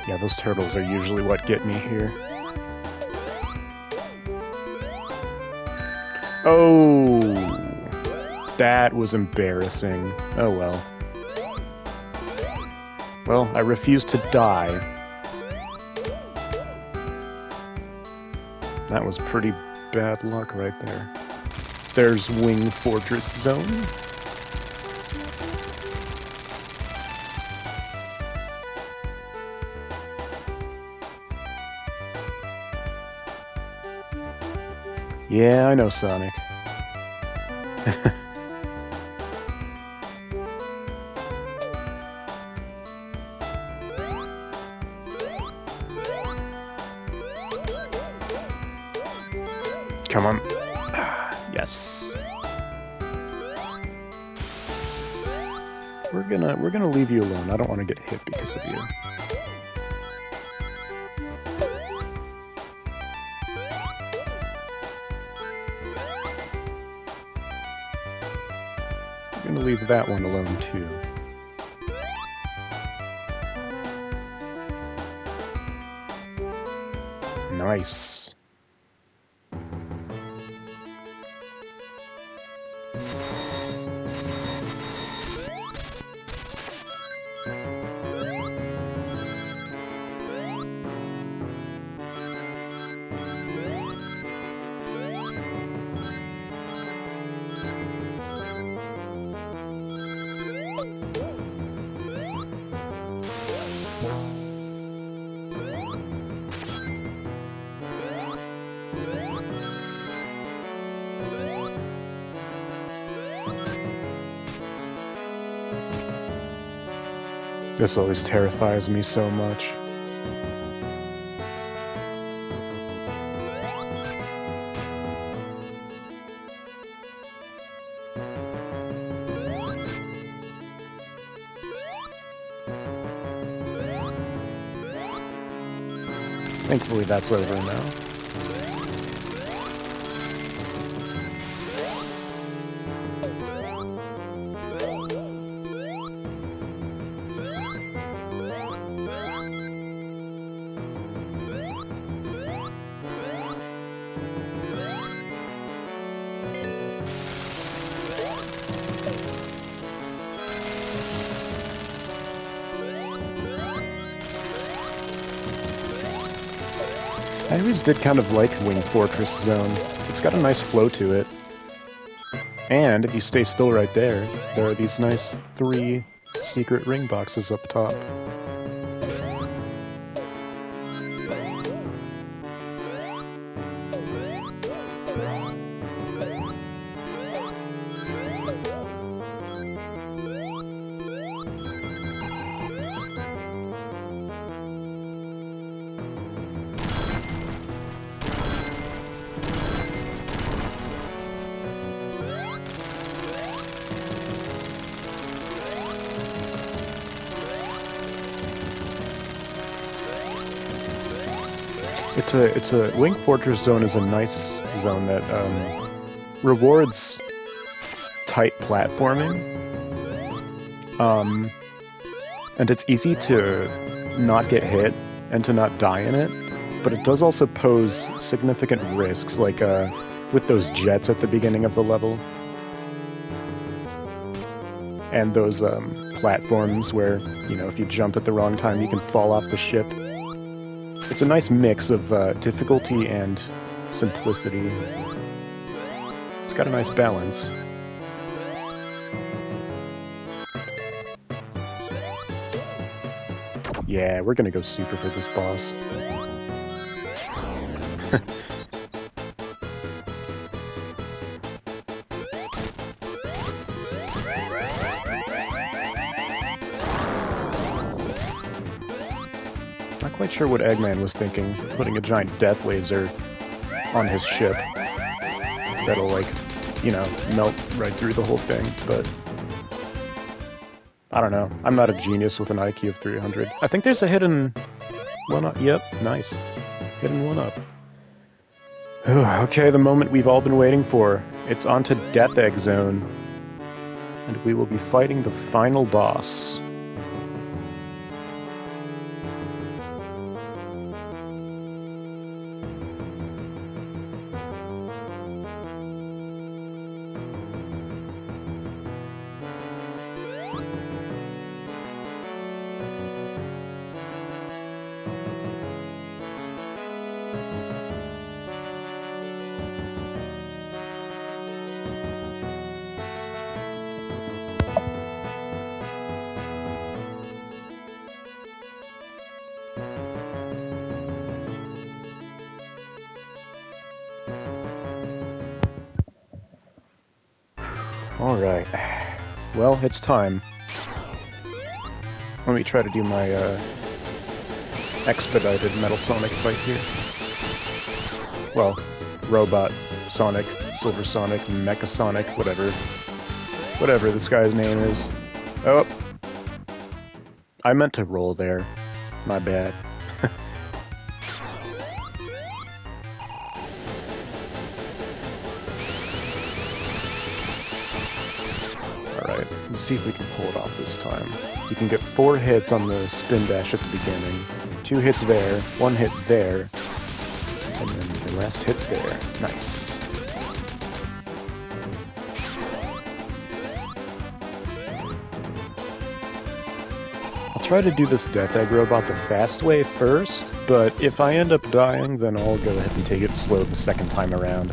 Yeah, those turtles are usually what get me here. Oh, that was embarrassing. Oh well. Well, I refuse to die. That was pretty bad luck right there. There's Wing Fortress Zone. Yeah, I know, Sonic. Come on. Yes. We're gonna leave you alone. I don't want to get hit because of you. I'm gonna leave that one alone too. Nice. This always terrifies me so much. Thankfully that's over now. I always did kind of like Wing Fortress Zone. It's got a nice flow to it. And if you stay still right there, there are these nice 3 secret ring boxes up top. It's a Wing Fortress Zone is a nice zone that rewards tight platforming. And it's easy to not get hit and to not die in it, but it does also pose significant risks, like with those jets at the beginning of the level. And those platforms where, you know, if you jump at the wrong time, you can fall off the ship. It's a nice mix of difficulty and simplicity. It's got a nice balance. Yeah, we're gonna go super for this boss. Not quite sure what Eggman was thinking, putting a giant death laser on his ship. That'll, like, you know, melt right through the whole thing, but I don't know. I'm not a genius with an IQ of 300. I think there's a hidden one-up. Yep, nice. Hidden one-up. Okay, the moment we've all been waiting for. It's on to Death Egg Zone. And we will be fighting the final boss. Alright. Well, it's time. Let me try to do my, expedited Metal Sonic fight here. Well, Robot Sonic, Silver Sonic, Mecha Sonic, whatever. Whatever this guy's name is. Oh! I meant to roll there. My bad. Let's see if we can pull it off this time. You can get 4 hits on the spin dash at the beginning, 2 hits there, 1 hit there, and then the last hit's there. Nice. I'll try to do this Death Egg Robot the fast way first, but if I end up dying, then I'll go ahead and take it slow the second time around.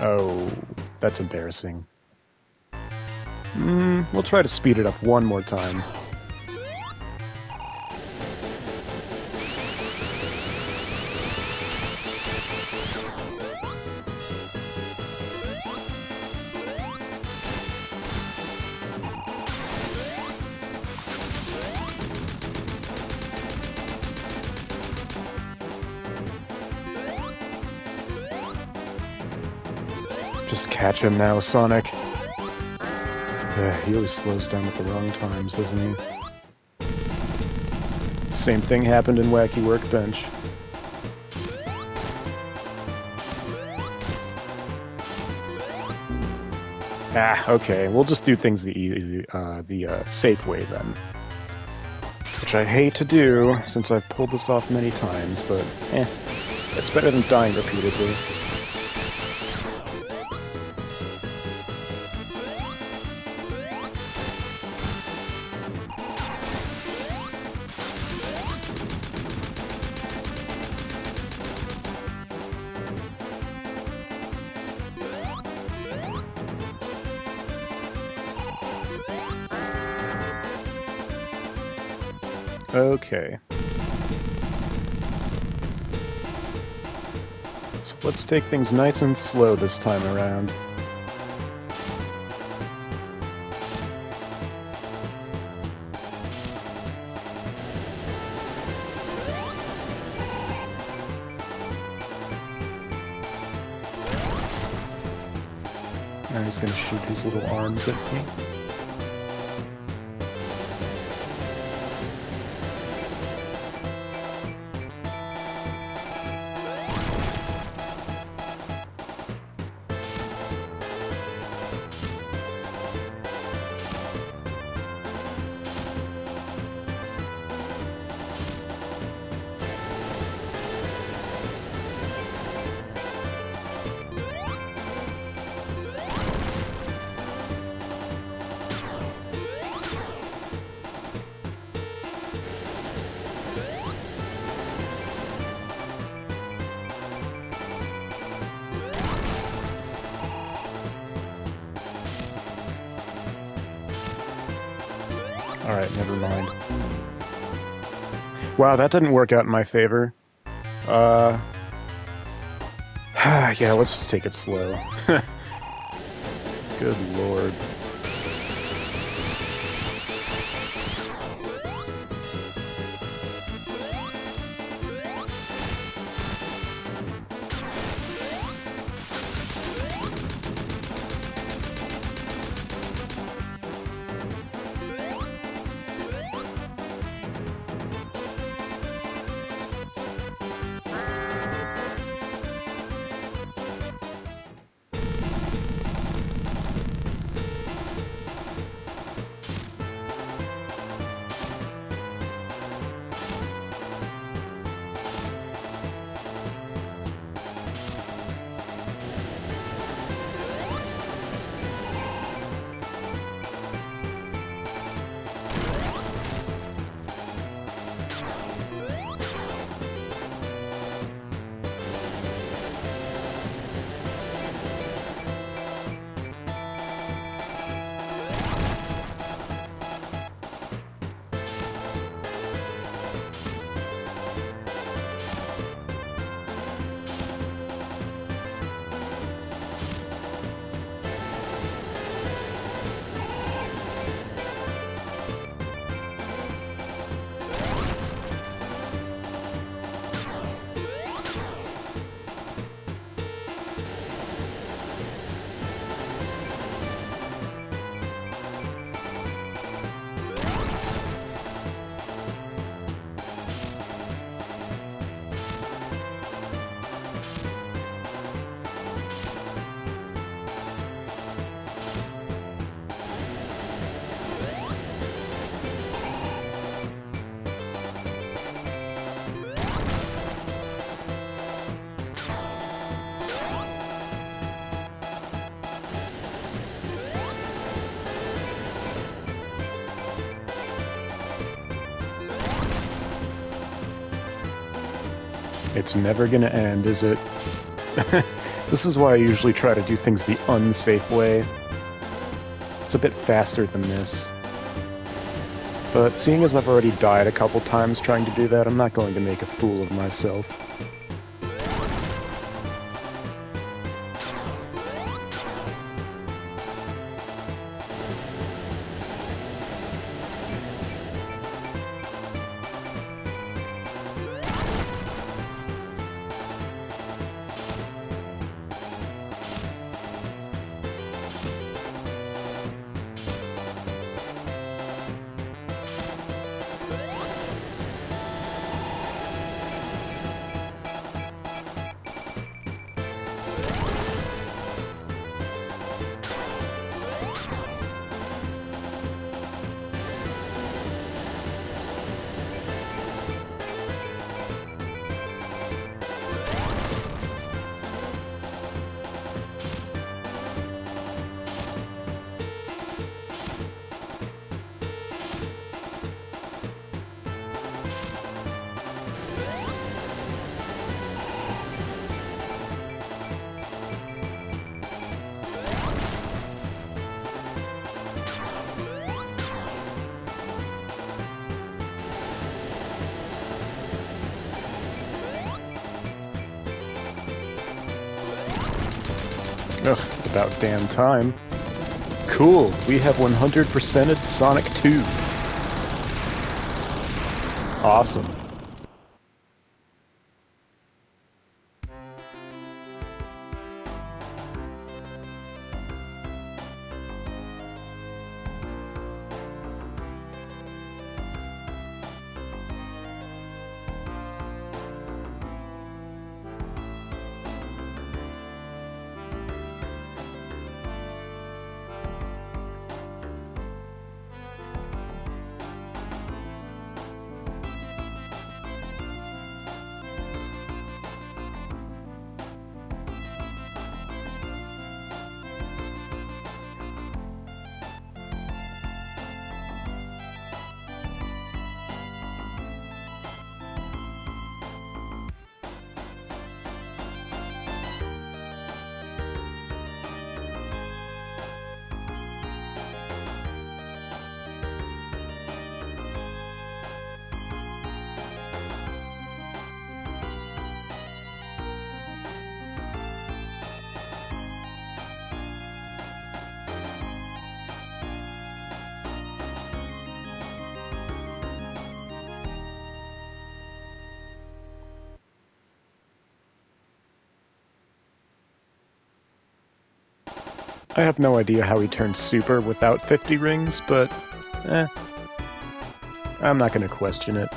Oh, that's embarrassing. We'll try to speed it up one more time. Just catch him now, Sonic. He always slows down at the wrong times, doesn't he? Same thing happened in Wacky Workbench. Ah, okay. We'll just do things the safe way then. Which I hate to do, since I've pulled this off many times, but it's better than dying repeatedly. Okay. So let's take things nice and slow this time around. Now he's gonna shoot his little arms at me. Alright, never mind. Wow, that didn't work out in my favor. Yeah, let's just take it slow. Good lord. It's never gonna end, is it? This is why I usually try to do things the unsafe way. It's a bit faster than this. But seeing as I've already died a couple times trying to do that, I'm not going to make a fool of myself. Ugh, about damn time. Cool, we have 100%ed Sonic 2. Awesome. I have no idea how he turned super without 50 rings, but I'm not gonna question it.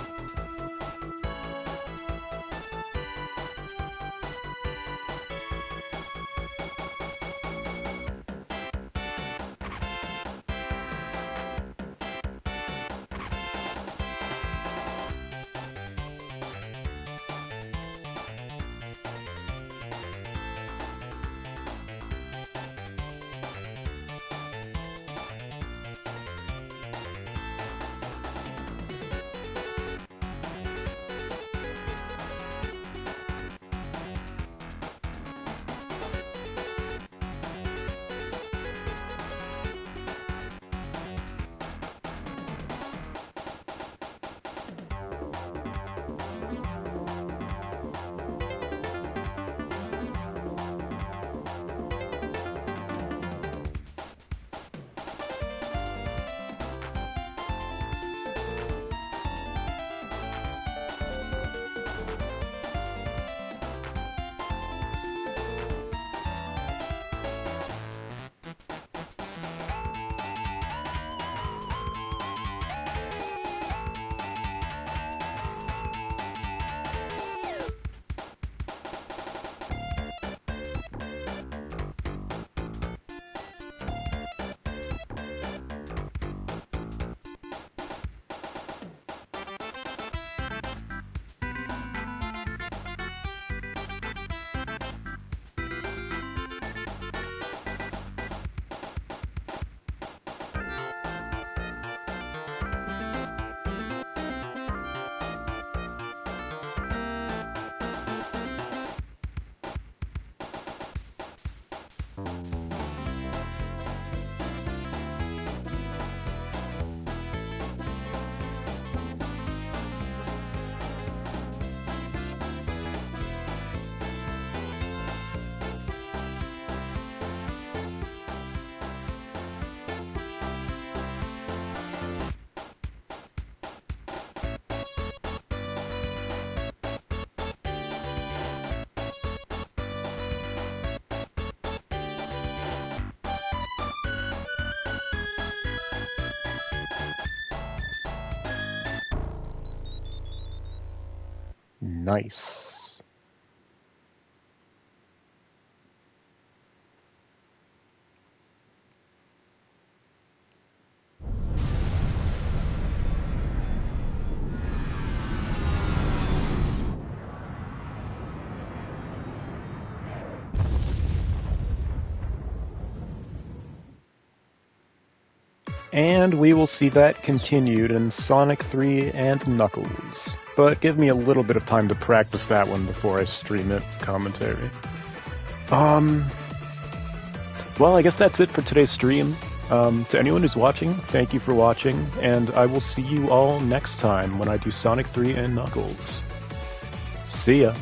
Nice. And we will see that continued in Sonic 3 and Knuckles. But give me a little bit of time to practice that one before I stream it commentary. Well, I guess that's it for today's stream. To anyone who's watching, thank you for watching, and I will see you all next time when I do Sonic 3 and Knuckles. See ya!